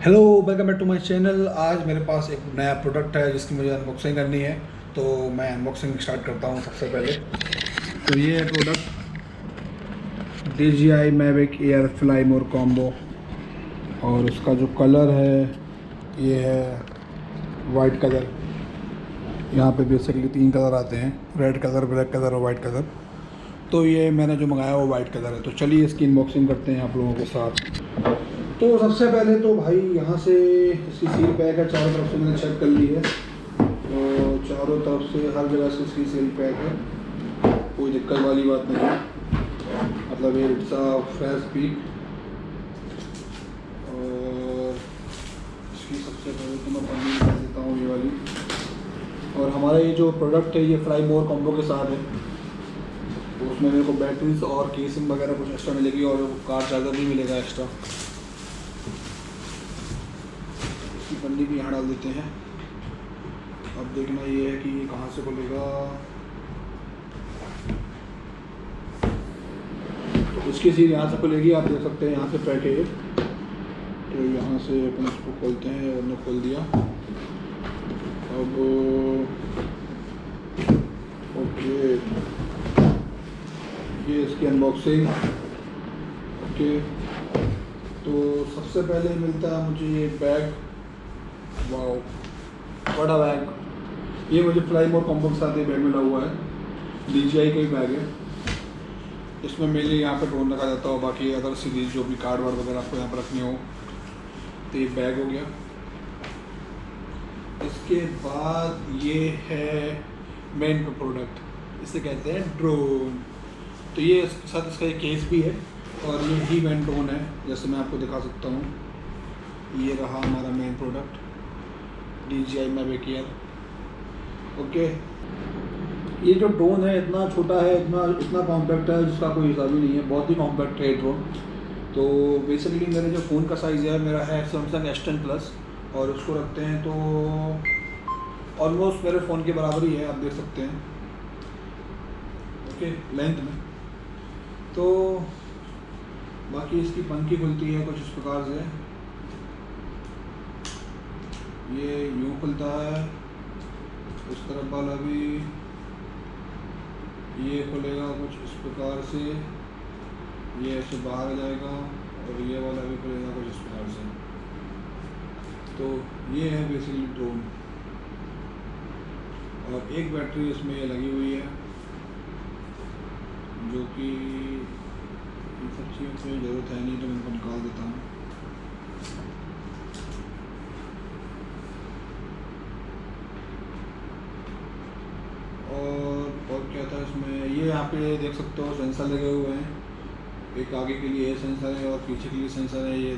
Hello, welcome back to my channel. आज मेरे पास एक नया प्रोडक्ट है जिसकी मुझे अनबॉक्सिंग करनी है, तो मैं अनबॉक्सिंग स्टार्ट करता हूँ। सबसे पहले तो ये है product DJI Mavic air fly मोर कॉम्बो, और इसका जो कलर है ये है वाइट कलर। यहाँ पे बेसिकली 3 कलर आते हैं, रेड कलर, ब्लैक कलर और वाइट कलर। तो ये मैंने जो मंगाया वो वाइट कलर है। तो चलिए इसकी अनबॉक्सिंग करते हैं आप लोगों के साथ। तो सबसे पहले तो भाई यहाँ से इसकी सील पैक है, चारों तरफ से मैंने चेक कर ली है। तो चारों तरफ से हर जगह से इसकी सील पैक है, कोई दिक्कत वाली बात नहीं है। मतलब ये इट्स अ फ्रेश पीक। और इसकी सबसे पहले तो मैं पन्नी निकाल देता हूँ, ये वाली। और हमारा ये जो प्रोडक्ट है ये फ्लाई मोर कॉम्बो के साथ है, तो उसमें मेरे को बैटरीज और केसिंग वगैरह कुछ एक्स्ट्रा मिलेगी, और कार चार्जर भी मिलेगा एक्स्ट्रा। पन्नी भी यहाँ डाल देते हैं। अब देखना ये है कि ये कहाँ से खुलेगा। तो इसकी सील यहाँ से खुलेगी, आप देख सकते हैं यहाँ से पैक है। तो यहाँ से अपन इसको खोलते हैं, और खोल दिया। अब ओके, ये इसकी अनबॉक्सिंग। ओके, तो सबसे पहले मिलता है मुझे ये बैग। वाओ, बड़ा बैग। ये मुझे फ्लाई मोर कॉम्बो के साथ ये बैग मिला हुआ है, DJI का ही बैग है। इसमें मेनली यहाँ पे ड्रोन रखा जाता हो, बाकी अदर सीरीज जो भी कार्ड वार्ड वगैरह आपको यहाँ पर रखनी हो। तो ये बैग हो गया। इसके बाद ये है मेन प्रोडक्ट, इसे कहते हैं ड्रोन। तो ये इसके साथ इसका एक केस भी है, और ये ही मेन ड्रोन है, जैसे मैं आपको दिखा सकता हूँ। ये रहा हमारा main product DJI Mavic air. Okay, ये जो ड्रोन है इतना छोटा है, इतना कॉम्पैक्ट है जिसका कोई हिसाब ही नहीं है। बहुत ही कॉम्पैक्ट है ड्रोन। तो बेसिकली मेरे जो फ़ोन का साइज़ है, मेरा है Samsung S10 प्लस, और उसको रखते हैं तो ऑलमोस्ट मेरे फ़ोन के बराबर ही है, आप देख सकते हैं। ओके, लेंथ में। तो बाकी इसकी पंखी खुलती है कुछ इस प्रकार से। ये यूँ खुलता है, इस तरफ वाला भी ये खुलेगा कुछ इस प्रकार से, ये ऐसे बाहर आ जाएगा, और ये वाला भी खुलेगा कुछ इस प्रकार से। तो ये है बेसिकली ड्रोन। और एक बैटरी इसमें ये लगी हुई है, जो कि इन सब चीज़ों की ज़रूरत है नहीं, तो मैं इनको निकाल देता हूँ। और क्या था इसमें, ये यहाँ पे देख सकते हो सेंसर लगे हुए हैं। एक आगे के लिए सेंसर है और पीछे के लिए सेंसर है, ये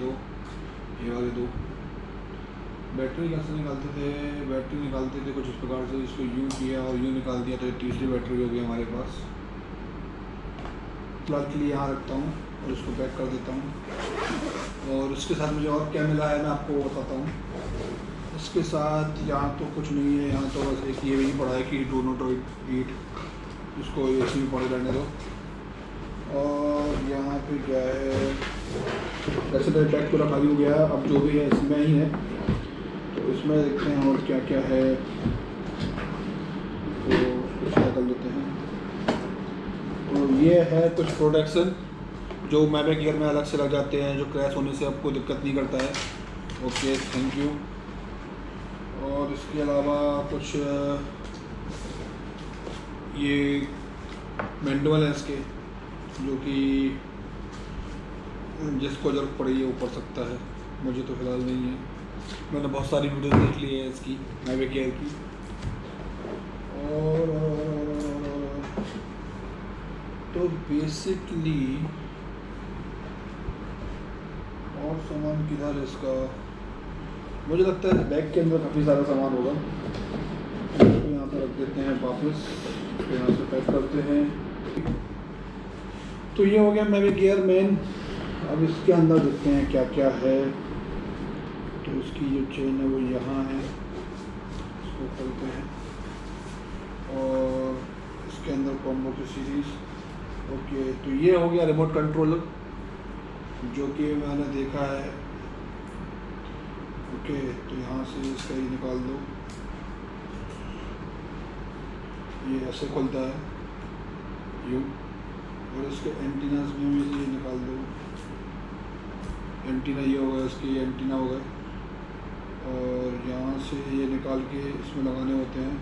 वाले दो। बैटरी कैसे निकालते थे? बैटरी निकालते थे कुछ इस प्रकार से, इसको यूँ किया और यूँ निकाल दिया, तो ये तीसरी बैटरी हो गई हमारे पास। फिलहाल के लिए यहाँ रखता हूँ और इसको पैक कर देता हूँ। और इसके साथ मुझे और क्या मिला है मैं आपको बताता हूँ। इसके साथ यहाँ तो कुछ नहीं है, यहाँ तो बस एक ये भी पड़ा है कि डू नॉट ईट, इसको ऐसे भी पड़े रहने दो। और यहाँ पे क्या है, वैसे तो पैक पूरा खाली हो गया है, अब जो भी है इसमें ही है। तो इसमें देखते हैं और क्या क्या है, तो कुछ कर लेते हैं। तो ये है कुछ प्रोटेक्शन जो मैविक एयर में अलग से लग जाते हैं, जो क्रैश होने से आपको दिक्कत नहीं करता है। Okay, thank you. और इसके अलावा कुछ ये मैनुअल है इसके, जो कि जिसको ज़रूरत पड़ी है वो पढ़ सकता है, मुझे तो फ़िलहाल नहीं है। मैंने बहुत सारी वीडियोस देख ली है इसकी, मैविक एयर की। और तो बेसिकली और सामान किधर है इसका, मुझे लगता है बैग के अंदर काफ़ी सारा सामान होगा। इसको यहाँ पर रख देते हैं वापस, तो यहाँ से पैक करते हैं। तो ये हो गया मैविक एयर मेन। अब इसके अंदर देखते हैं क्या क्या है। तो इसकी जो चेन है वो यहाँ है, इसको खोलते हैं, और इसके अंदर कॉम्बो की सीरीज़। ओके, तो ये हो गया रिमोट कंट्रोलर, जो कि मैंने देखा है ओके, तो यहाँ से इसका ये निकाल दो, ये ऐसे खुलता है यूँ, और इसके एंटीनास में भी ये निकाल दो, एंटीना ये होगा, इसके एंटीना हो गए, और यहाँ से ये निकाल के इसमें लगाने होते हैं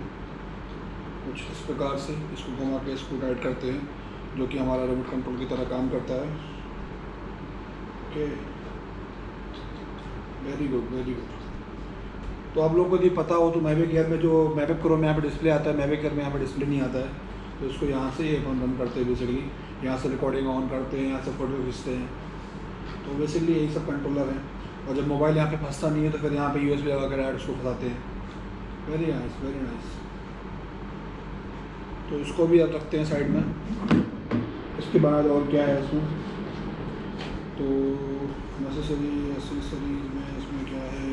कुछ इस प्रकार से, इसको घुमा के इसको टाइट करते हैं, जो कि हमारा रिमोट कंट्रोल की तरह काम करता है। Okay, very good very good. तो आप लोगों को यदि पता हो तो मैविक एयर में जो मैविक प्रो में यहाँ पे डिस्प्ले आता है, मैविक एयर में यहाँ पे डिस्प्ले नहीं आता है, तो इसको यहाँ से अपन रन करते हैं बेसिकली, यहाँ से रिकॉर्डिंग ऑन करते हैं, यहाँ से फोटो खींचते हैं, तो बेसिकली यही सब कंट्रोलर हैं। और जब मोबाइल यहाँ पे फंसता नहीं है तो फिर यहाँ पे USB लगा कर डायरेक्ट उसको फंसाते हैं। Very nice very nice. तो इसको भी आप रखते हैं साइड में। इसके बाद और क्या है इसमें, तो एसेसरी में इसमें क्या है,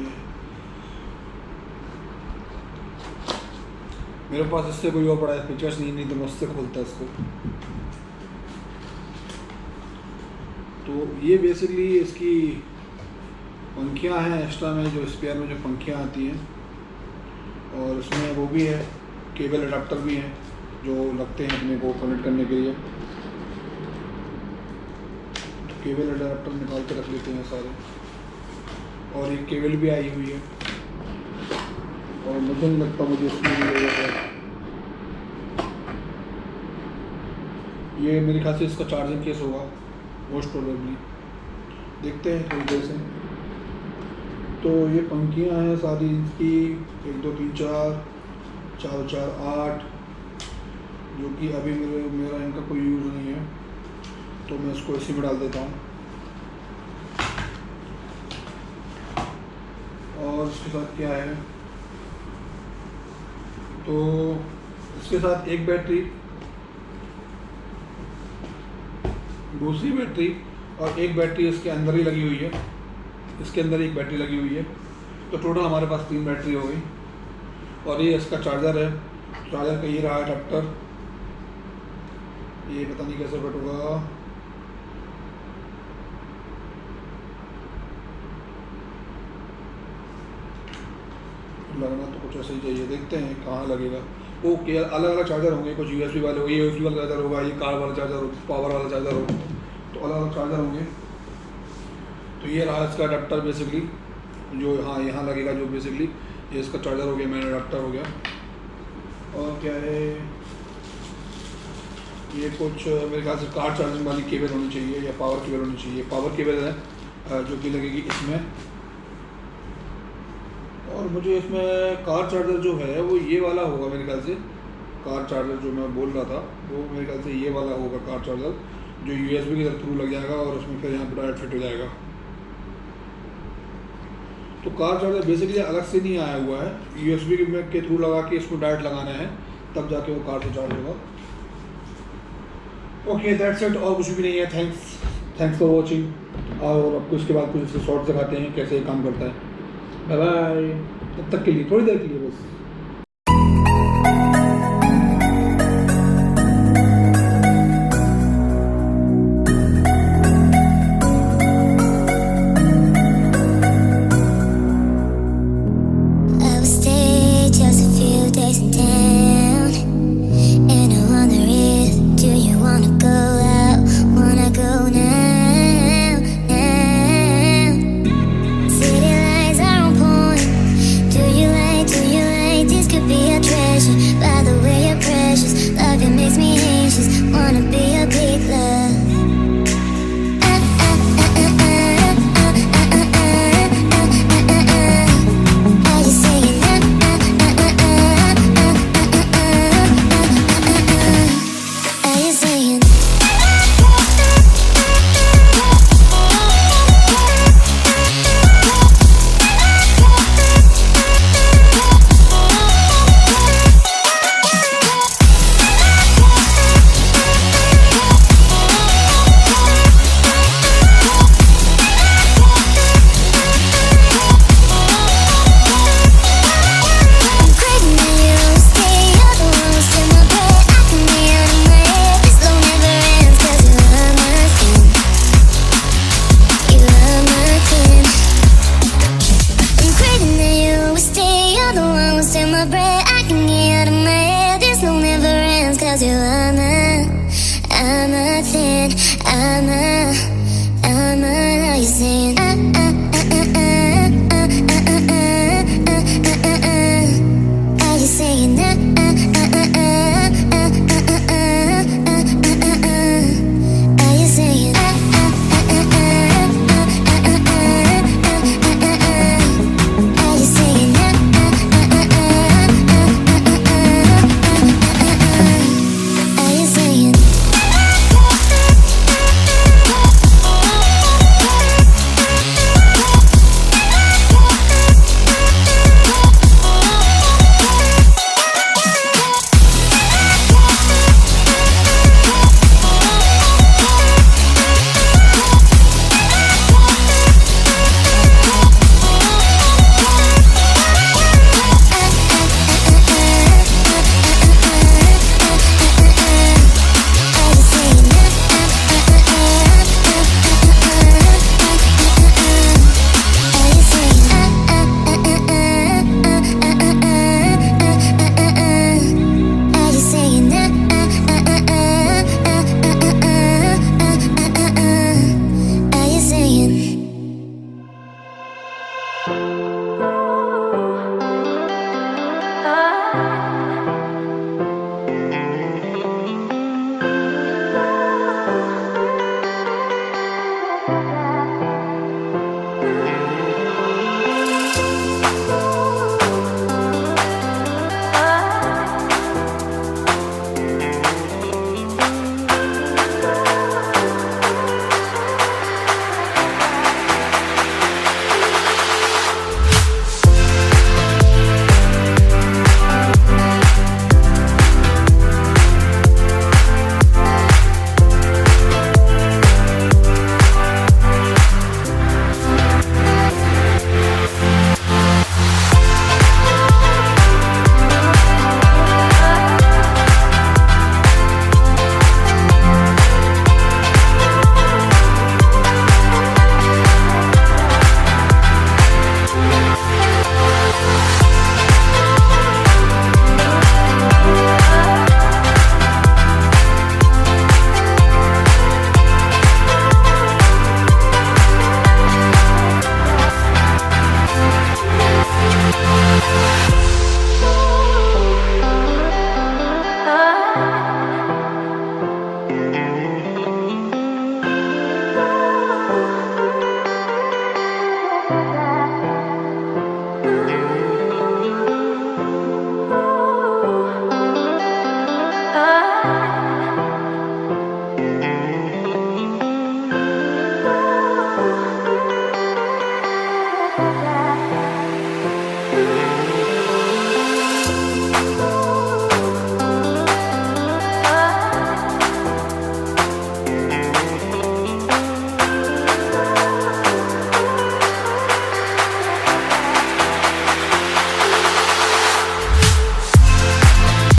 मेरे पास इससे कोई और बड़ा फीचर्स नहीं तो मैं उससे खोलता इसको। तो ये बेसिकली इसकी पंखियाँ हैं एक्स्ट्रा में, जो स्पेयर में जो पंखियाँ आती हैं, और इसमें वो भी है, केबल अडाप्टर भी हैं जो लगते हैं अपने को कनेक्ट करने के लिए। तो केबल अडाप्टर निकाल के रख लेते हैं सारे, और एक केबल भी आई हुई है, और मुझे नहीं लगता मुझे इसमें भी ज़रूरत है। ये मेरे ख्याल से इसका चार्जिंग केस होगा मोस्ट प्रोबेबली, देखते हैं थोड़ी देर से। तो ये पंखियाँ हैं सारी इसकी, 1 2 3 4 4 4 8, जो कि अभी मेरा इनका कोई यूज़ नहीं है, तो मैं इसको इसी में डाल देता हूँ। और इसके साथ क्या है, तो इसके साथ एक बैटरी, दूसरी बैटरी, और एक बैटरी इसके अंदर ही लगी हुई है, इसके अंदर एक बैटरी लगी हुई है, तो टोटल हमारे पास 3 बैटरी हो गई। और ये इसका चार्जर है, चार्जर का ये रहा अडेप्टर, ये पता नहीं कैसे फिट होगा, लगना तो कुछ ऐसा ही चाहिए, देखते हैं कहाँ लगेगा। ओके, अलग अलग चार्जर होंगे, कुछ USB वाले हो, ये USB वाला चार्जर होगा, ये कार वाला चार्जर हो, पावर वाला चार्जर हो, तो अलग अलग चार्जर होंगे। तो ये रहा इसका अडेप्टर बेसिकली, जो यहाँ लगेगा, जो बेसिकली ये इसका चार्जर हो गया, मेन अडेप्टर हो गया। और क्या है, ये कुछ मेरे ख्याल से कार चार्जिंग वाली केबल होनी चाहिए, या पावर केबल होनी चाहिए, पावर केबल है जो कि लगेगी इसमें। और मुझे इसमें कार चार्जर जो है वो ये वाला होगा मेरे ख्याल से, कार चार्जर जो मैं बोल रहा था वो मेरे ख्याल से ये वाला होगा कार चार्जर, जो USB के थ्रू लग जाएगा और उसमें फिर यहाँ पर डायरेक्ट फिट हो जाएगा। तो कार चार्जर बेसिकली अलग से नहीं आया हुआ है, USB के थ्रू लगा के इसको डायरेक्ट लगाना है, तब जाके वो कार से चार्ज होगा। ओके, दैट्स इट, और कुछ भी नहीं है। थैंक्स फॉर वॉचिंग, और आपको इसके बाद कुछ शॉर्ट दिखाते हैं कैसे ये काम करता है। बाय बाय, तब तक के लिए, थोड़ी देर के लिए बस। City lights are on point. Do you like my breath, I can get you out of my head. This will never end, cause you are I'm a thing, I'm a, how you saying?